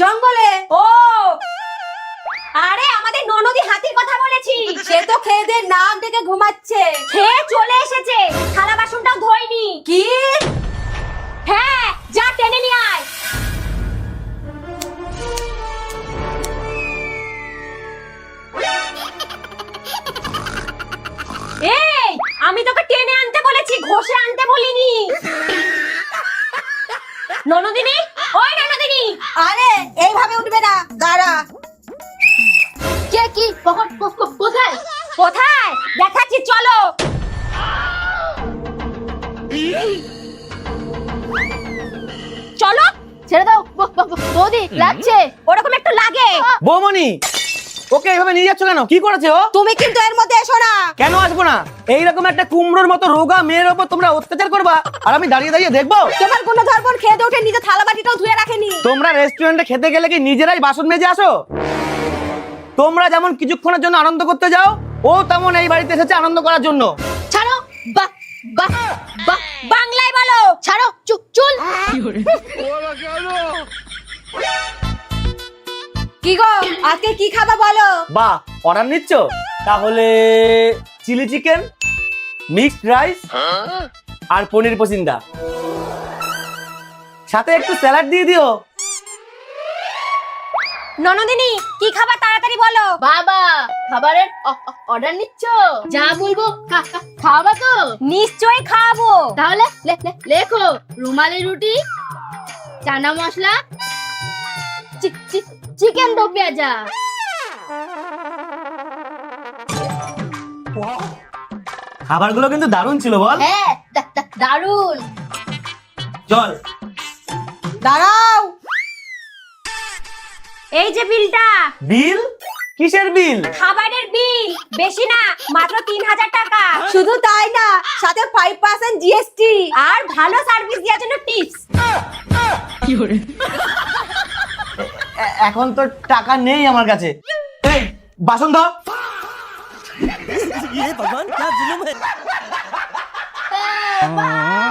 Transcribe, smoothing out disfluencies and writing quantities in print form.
জঙ্গলে। ও আরে আমাদের ননদি হাতির কথা বলেছি। সে তো খেয়ে দিয়ে নাম থেকে ঘুমাচ্ছে। খেয়ে চলে এসেছে, থালা বাসনটাও ধোয়নি। কি? হ্যাঁ, যা টেনে নিয়ে আয়। এই আমি তোকে টেনে আনতে বলেছি, ঘষে আনতে বলিনি। ননদিনী, ওই ননদিনী। আরে এইভাবে উঠবে না, দাঁড়া। কে কি কোথায় কোথায় দেখাচ্ছি, চলো। চলো, ছেড়ে দাও বৌদি, লাগছে। ওরকম একটু লাগে। বৌমনি, ওকে এইভাবে নিয়ে যাচ্ছ কেন? কি করেছে ও? তুমি কিন্তু এর মধ্যে এসো না। কেন আসবো না? এইরকম একটা কুমড়োর মতো রোগা মেয়ের ওপর তোমরা অত্যাচার করবা আর আমি দাঁড়িয়ে দাঁড়িয়ে দেখবো? তোমার কোনো ধর্মন খেয়ে উঠে নিজে থালা বাটিটাও ধুয়ে রাখেনি। তোমরা রেস্টুরেন্টে খেতে গেলে কি নিজেরাই বাসন মেজে আসো? তোমরা যেমন কিছুক্ষণের জন্য আনন্দ করতে যাও, ও তেমন এই বাড়িতে এসেছে আনন্দ করার জন্য। ছাড়ো, বাংলায় বলো। ছাড়ো, চুল। কি গো, আজকে কি খাবা বলো? বাহ, অর্ডার নিচ্ছ? তাহলে চিলি চিকেন, মিক্সড রাইস আর পনির পসিন্দা, সাথে একটু স্যালাড দিয়ে দিও। ননদিনী, কি খাবার তাড়াতাড়ি বলো। বাবা, খাবারের অর্ডার নিচ্ছ? যা বলবো খাওয়াবা তো? নিশ্চয়ই খাওয়াবো। তাহলে লেখো, রুমালি রুটি, চানা মশলা, চিকেন দো পেঁয়াজা। খাবারগুলো কিন্তু দারুণ ছিল বল। হ্যাঁ, দারুন। চল। দাঁড়াও। এই যে বিলটা। বিল? কিসের বিল? খাবারের বিল, বেশি না, মাত্র 3000 টাকা। শুধু তাই না, সাথে 5% জিএসটি আর ভালো সার্ভিস দেওয়ার জন্য টিপস। এখন তো টাকা নেই আমার কাছে। এই বাসন দাও। বাবা।